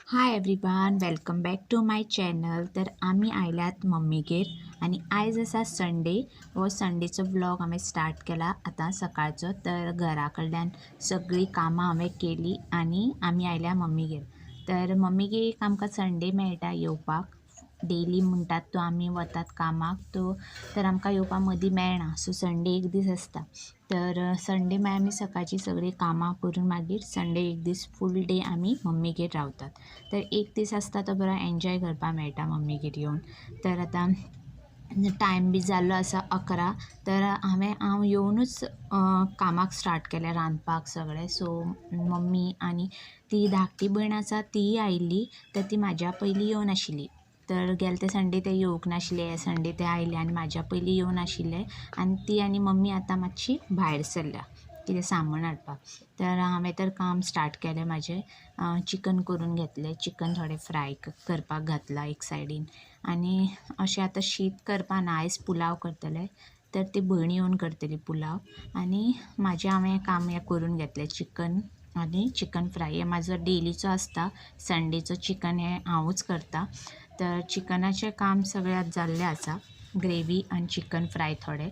High everyone, welcome back to my channel. तर आम्ही आयल्यात मम्मीगेर आणि आयज आसा संडे व संडेचो व्लॉग आम्ही स्टार्ट केला आता सकाळचो. तर घरा कडल्यान सगळी कामां हांवें केली आणि आम्ही आयल्या मम्मीगेर. तर मम्मीगेर आमकां संडे मेळटा येवपाक. डेली म्हणटात तो आमी वतात कामाक तर आमकां येवपा मदीं मेळना, सो संडे एक दीस आसता. तर संडे मागीर आमी सकाळची सगळी कामां करून मागीर संडे एक दीस फूल डे आमी मम्मीगेर रावतात. तर एक दीस आसता तो बरो एन्जॉय करपाक मेळटा मम्मीगेर येवन. तर आतां टायम बी जाल्लो आसा 11. तर हांव येवनूच कामाक स्टार्ट केलें, रांदपाक सगळें. सो मम्मी आनी ती धाकटी भयण आसा तीय आयिल्ली, तर ती म्हाज्या पयलीं येवन आशिल्ली. तर गेले ते संडे ते येवंक नाशिल्ले, हे संडे ते आयले आनी म्हाज्या पयलीं येवन आशिल्ले. आनी ती आनी मम्मी आतां मातशी भायर सरल्या कितें सामान हाडपाक. तर हांवें तर काम स्टार्ट केलें म्हाजें. चिकन करून घेतलें, चिकन थोडें फ्राय करपाक घातलां एक सायडीन. आनी अशें आतां शीत करपा ना, आयज पुलाव करतलें. तर ती भयण येवन करतली पुलाव आनी म्हाजें हांवें काम हें करून घेतलें, चिकन आनी चिकन फ्राय. हें म्हाजो डेलीचो आसता, संडेचो चिकन हें हांवूच करतां. तर चिकनाचें काम सगळें आतां जाल्लें आसा, ग्रेवी आनी चिकन फ्राय थोडें.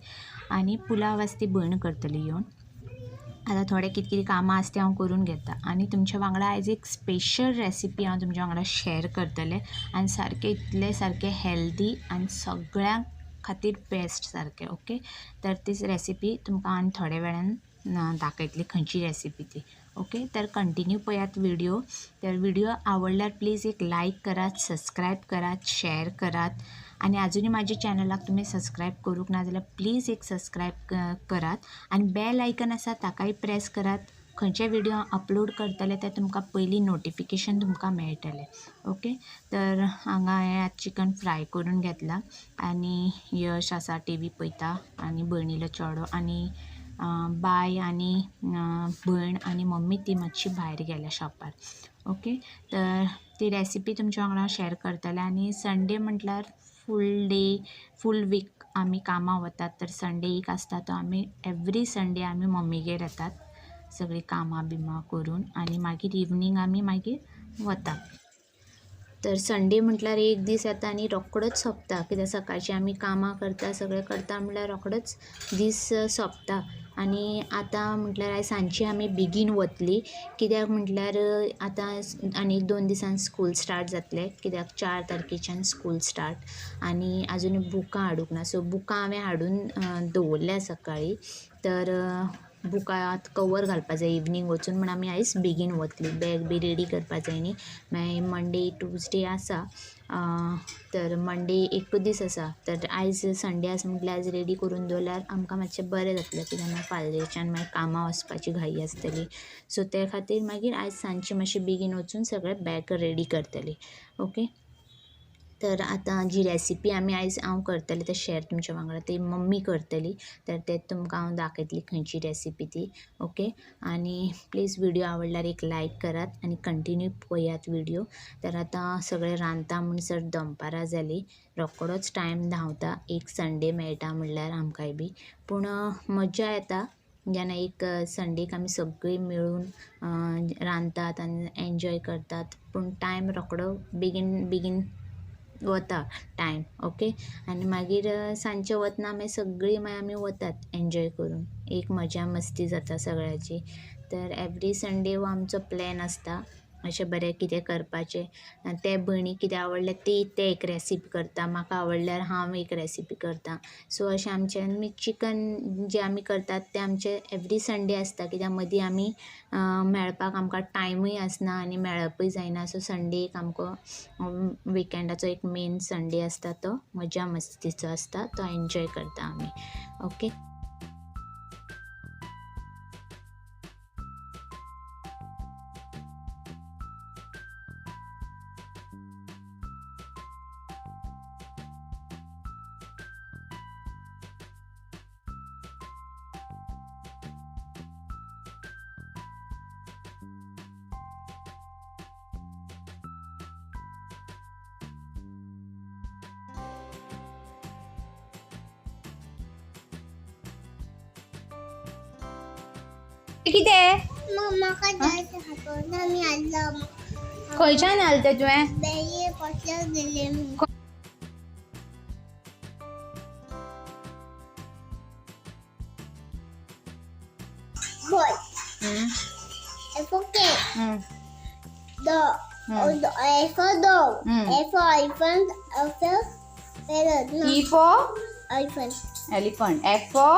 आनी पुलाव आज ती भयण करतली येवन. आतां थोडें कितें कितें कामां आसा तें हांव करून घेतां आनी तुमच्या वांगडा आयज एक स्पेशल रेसिपी हांव तुमच्या वांगडा शेअर करतलें. आनी सारकें हेल्दी आनी सगळ्यांक खातीर बेस्ट सारकें. ओके, तर ती रेसिपी तुमकां आनी थोड्या वेळान दाखयतली खंयची रेसिपी ती. ओके, तर कंटिन्यू पळयात व्हिडिओ. तर व्हिडिओ आवडल्यार प्लीज एक लाईक करात, सबस्क्राईब करात, शेअर करात. आणि अजूनही माझ्या चॅनलाक तुम्ही सबस्क्राईब करूंक ना जाल्यार प्लीज एक सबस्क्राईब करात आणि बेल आयकन आसा ताकाय प्रेस करात. खंयचे व्हिडिओ अपलोड करतले ते तुमकां पयलीं नोटिफिकेशन तुमकां मेळटलें. ओके, तर हांगा हें चिकन फ्राय करून घेतला आनी यश आसा टीव्ही पळयता आनी भयणीलो चेडो आनी बाय आनी भयण आनी मम्मी ती मातशी भायर गेल्या शॉपार. ओके, तर ती रेसिपी तुमच्या वांगडा शेअर करतलें. आनी संडे म्हटल्यार फूल डे, फूल वीक आमी कामां वतात. तर संडे एक आसता तो आमी एवरी संडे आमी मम्मीगेर येतात सगळीं कामां बिमां करून आनी मागीर इवनींग आमी मागीर वता. तर संडे म्हटल्यार एक दीस येता आनी रोखडोच सोंपता, कित्याक सकाळची आमी कामां करता सगळें करता म्हटल्यार रोखडोच दीस सोंपता. आनी आतां म्हटल्यार आयज सांजची आमी बेगीन वतलीं, कित्याक म्हटल्यार आतां आनी 2 दिसान स्कूल स्टार्ट जातलें, कित्याक 4 तारखेच्यान स्कूल स्टार्ट. आनी आजून बुकां हाडूंक ना, सो बुकां हांवें हाडून दवरल्या सकाळीं. तर बुकां आतां कवर घालपा जाय इवनींग वचून, म्हण आमी आयज बेगीन वतलीं. बॅग बी रेडी करपा जाय न्ही, मागीर मंडे ट्यूजडे आसा. तर मंडे एक दीस आसा. तर आयज संडे आसा म्हटल्यार आयज रेडी करून दवरल्यार आमकां मातशें बरें जातलें, कित्याक मागीर फाल्यांच्यान मागीर कामां वचपाची घाई आसतली. सो ते खातीर मागीर आयज सांजची मातशें बेगीन वचून सगळें बॅग रेडी करतलीं. ओके, तर आतां जी रेसिपी आमी आयज हांव करतलें तें शेअर तुमच्या वांगडा, ती मम्मी करतली. तर तें तुमकां हांव दाखयतली खंयची रेसिपी ती. ओके, आनी प्लीज व्हिडिओ आवडल्यार एक लायक करात आनी कंटिन्यू पळयात व्हिडिओ. तर आतां सगळें रांदता म्हणसर दनपारां जालीं, रोखडोच टायम धांवता. एक संडे मेळटा म्हणल्यार आमकांय बी, पूण मज्जा येता जेन्ना एक संडेक आमी सगळीं मेळून रांदतात आनी एन्जॉय करतात. पूण टायम रोखडो बेगीन बेगीन वता टायम. ओके, आनी मागीर सांजचें वतना मागीर सगळीं मागीर आमी वतात एन्जॉय करून, एक मजा मस्ती जाता सगळ्याची. तर एवरी संडे हो आमचो प्लॅन आसता अशें बरें कितें करपाचें. ते भयणीक कितें आवडलें ते एक रेसिपी करता, म्हाका आवडल्यार हांव एक रेसिपी करतां. सो अशें आमचें चिकन जें आमी करतात तें आमचें एवरी संडे आसता, कित्याक मदीं आमी मेळपाक आमकां टायमूय आसना आनी मेळपूय जायना. सो संडे एक आमकां विकेंडाचो एक मेन संडे आसता, तो मजा मस्तीचो आसता, तो एन्जॉय करता आमी. ओके, किती मम्मा का जायचं हातोंड आम्ही आलं खंयच्यान हालते तुवें Boy. A for cat. Dog. A for dog. A for elephant. A for parrot. No. E for Elephant. elephant. F for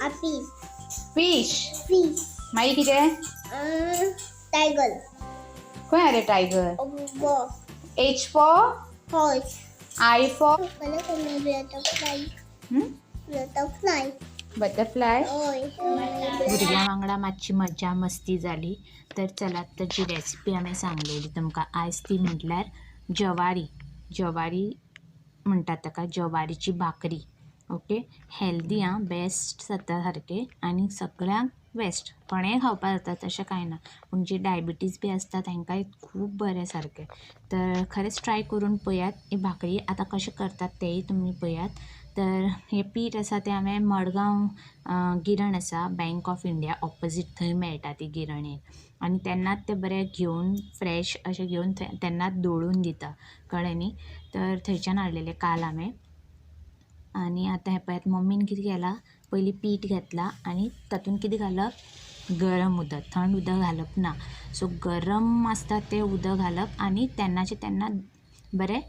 A fish. fish. Fish. मागीर कितें Tiger. खंय आरे tiger. A dog. H for Horse. I for Butterfly. Butterfly. butterfly. Oy. भुरग्यां वांगडा मातशी मज्जा मस्ती जाली. तर चला ताची रेसिपी हांवें सांगलेली तुमकां आयज ती म्हटल्यार ज्वारी म्हणटात ताका ज्वारीची भाकरी. ओके हेल्दी बेस्ट जाता सारकें आनी सगळ्यांक बेस्ट कोणेंय खावपा जाता तशें कांय ना पूण जी डायबिटीज बी आसता तांकांय खूब बरें सारकें. तर खरेंच ट्राय करून पळयात ही भाकरी. आतां कशें करतात तेंय तुमी पळयात. तर हें पीठ आसा तें हांवें मडगांव गिरण आसा बँक ऑफ इंडिया ऑपोजीट थंय मेळटा ती गिरणेन आनी तेन्नाच तें बरें घेवन फ्रेश अशें घेवन तेन्नाच दळून दिता कळ्ळें न्ही. तर थंयच्यान हाडलेलें काल हांवें. आनी आतां हें पळयात मम्मीन कितें केलां पयलीं पीठ घेतलां आनी तातूंत कितें घालप गरम उदक थंड उदक घालप ना. सो गरम आसता तें उदक घालप आनी तेन्नाचें तेन्ना बरें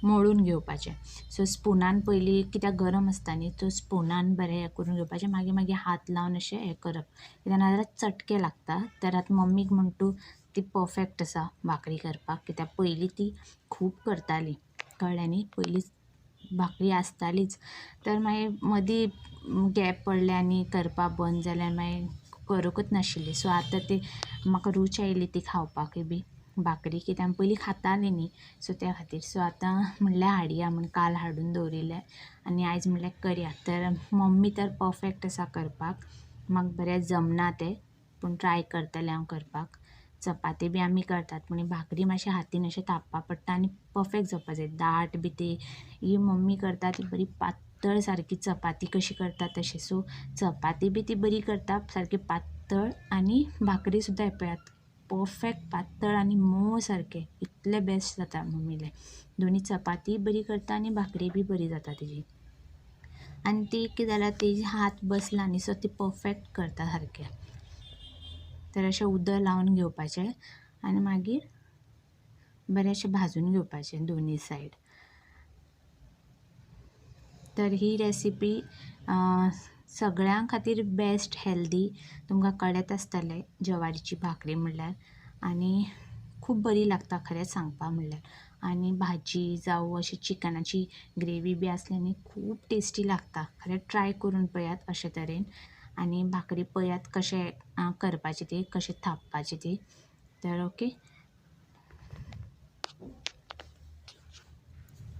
मळून घेवपाचें. सो स्पुनान पयलीं कित्याक गरम आसता न्ही सो स्पुनान बरें हें करून घेवपाचें मागीर हात लावन अशें हें करप कित्याक नाजाल्यार चटकें लागता. तर आतां मम्मीक म्हणटा ती परफेक्ट आसा भाकरी करपाक कित्याक पयलीं ती खूब करताली कळ्ळें न्ही. पयलीं भाकरी आसतालीच. तर मागीर मदीं गॅप पडले आनी करपाक बंद जालें मागीर करूंकच नाशिल्ली. सो आतां ती म्हाका रूच आयली ती खावपाकूय बी भाकरी कित्याक पयलीं खातालीं न्ही सो त्या खातीर. सो आतां म्हणल्यार हाडया म्हण काल हाडून दवरिल्लें आनी आयज म्हणल्यार करया. तर मम्मी तर परफेक्ट आसा करपाक म्हाका बरें जमना तें पूण ट्राय करतलें हांव करपाक. चपाती बी आमी करतात पूण ही भाकरी मातशें हातीन अशें थापपाक पडटा आनी परफेक्ट जावपाक जाय दाट बी ती. ही मम्मी करता ती बरी पातळ सारकी चपाती कशी करता तशी. सो चपाती बी ती बरी करता सारकी पातळ आनी भाकरी सुद्दां हे पळयात परफेक्ट पातळ आनी मोव सारकें इतलें बेस्ट जाता मम्मीलें. दोनी चपाती बरी करता आनी भाकरी बी बरी जाता तेजी. आनी ती कितें जाल्यार तेजी हात बसला न्ही सो ती परफेक्ट करता सारकें. तर अशें उदक लावन घेवपाचें आनी मागीर बरें अशें भाजून घेवपाचें दोनी सायड. तर ही रेसिपी सगळ्यां खातीर बेस्ट हेल्दी तुमकां कळत आसतलें ज्वारीची भाकरी म्हणल्यार आनी खूब बरी लागता खरें सांगपा म्हणल्यार. आनी भाजी जावं अशी चिकनाची ग्रेवी बी आसली न्ही खूब टेस्टी लागता. खरें ट्राय करून पळयात अशे तरेन आनी भाकरी पळयात कशें करपाची ती कशें थापपाची ती. तर ओके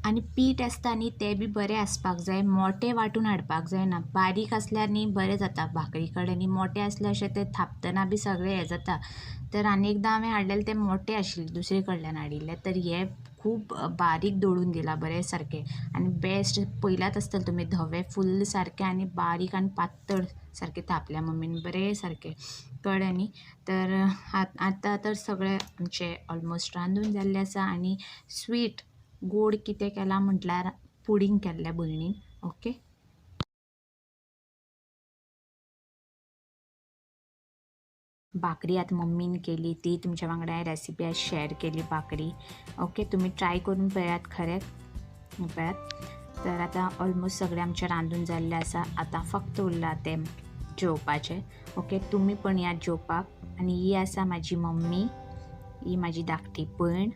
आनी पीठ आसता न्ही तें बी बरें आसपाक जाय. मोटें वांटून हाडपाक जायना. बारीक आसल्यार न्ही बरें जाता भाकरी कडेन न्ही मोटें आसल्यार अशें तें थापतना बी सगळें हें जाता. तर आनी एकदां हांवें हाडलेलें तें मोटें आशिल्लें दुसरे कडल्यान हाडिल्लें तर हें खूब बारीक दळून दिलां बरें सारकें आनी बेस्ट. पयल्यात आसतलें तुमी धवे फुल्ल सारकें आनी बारीक आनी पातळ सारकें थापल्या मम्मीन बरें सारकें कळ्ळें न्ही. तर आतां तर सगळें आमचें ऑलमोस्ट रांदून जाल्लें आसा आनी स्वीट गोड कितें केलां म्हटल्यार पुडींग केल्लें भयणीन. ओके भाकरी आतां मम्मीन केली ती तुमच्या वांगडा रेसिपी आयज शेअर केली भाकरी. ओके तुमी ट्राय करून पळयात खरें पळयात. तर आतां ऑलमोस्ट सगळें आमचें रांदून जाल्लें आसा. आतां फक्त उरलां तें जेवपाचें. ओके तुमी पण या जेवपाक आनी ही आसा म्हाजी मम्मी ही म्हाजी धाकटी भयण.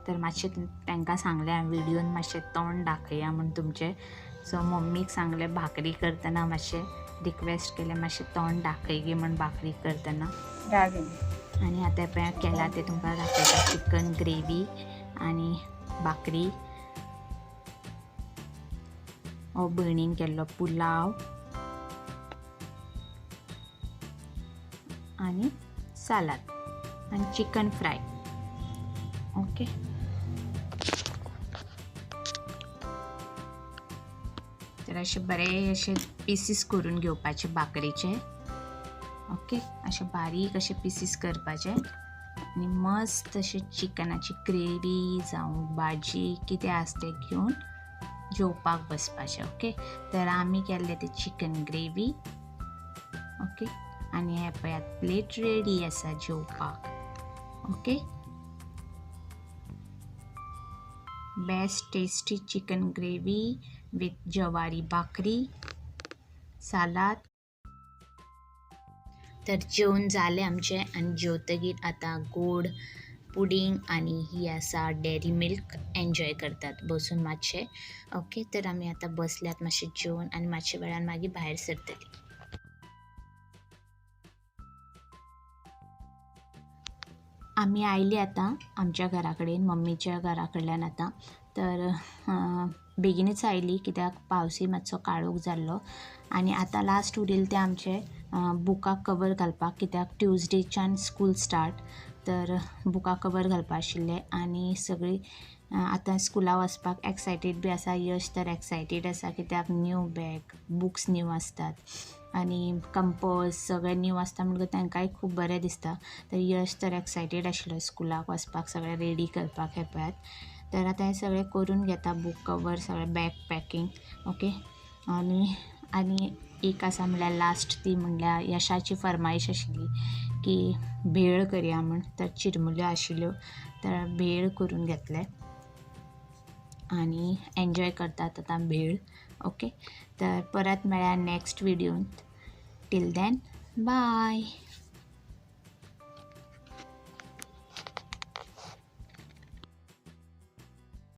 तर मातशें तांकां सांगलें हांवें व्हिडियोन मातशें तोंड दाखया म्हण तुमचें. सो मम्मीक सांगलें भाकरी करतना मातशें रिक्वेस्ट केलें मातशें तोंड दाखय गे म्हण भाकरी करतना. आनी आतां पळय केलां तें तुमकां दाखयता चिकन ग्रेवी आनी भाकरी. हो भयणीन केल्लो पुलाव आनी सालाद आनी चिकन फ्राय. ओके तर अशे बरें अशे पीसीस करून घेवपाचे भाकरीचे. ओके अशे बारीक अशे पीसीस करपाचे आणि मस्त अशी चिकनाची ग्रेवी जावं भाजी कितें आसा तें घेवन जेवपाक बसपाचें. ओके, तर आमी केल्ले ते चिकन ग्रेवी. ओके, आनी हे पळयात प्लेट रेडी आसा जेवपाक. Okay, best tasty chicken gravy with jowari bhakri, salad. तर जेवण जालें आमचें आनी जेवतकीर आतां गोड पुडींग आनी ही आसा डेरी मिल्क एन्जॉय करतात बसून मातशें. ओके, तर आमी आतां बसल्यात मातशें जेवून आनी मातशे वेळान मागीर भायर सरतलीं. आमी आयलीं आतां आमच्या घरा कडेन मम्मीच्या घरा कडल्यान आतां. तर बेगीनच आयलीं कित्याक पावसूय मातसो काळोख जाल्लो आनी आतां लास्ट उरिल्लें तें आमचें बुकाक कवर घालपाक, कित्याक ट्युजडेच्यान स्कूल स्टार्ट. तर बुकाक कवर घालपा आशिल्लें आनी सगळीं आतां स्कुला वचपाक एक्सायटेड बी आसा. यश तर एक्सायटेड आसा कित्याक न्यू बॅग, बुक्स न्यू आसतात आनी कंपस सगळें न्यू आसता म्हणटकूच तांकांय खूब बरें दिसता. तर यश तर एक्सायटेड आशिल्लो स्कुलाक वचपाक, सगळें रेडी करपाक. हे पळयात, तर आतां हें सगळें करून घेता, बूक कवर, सगळें बॅग पॅकींग. ओके, आनी एक आसा म्हणल्यार लास्ट ती म्हणल्यार यशाची फरमाईश आशिल्ली की भेळ करया म्हण. तर चिरमुल्यो आशिल्ल्यो तर भेळ करून घेतले आनी एन्जॉय करतात आतां भेळ. ओके, तर परत मेळ्या नेक्स्ट विडियोंत. Till then bye.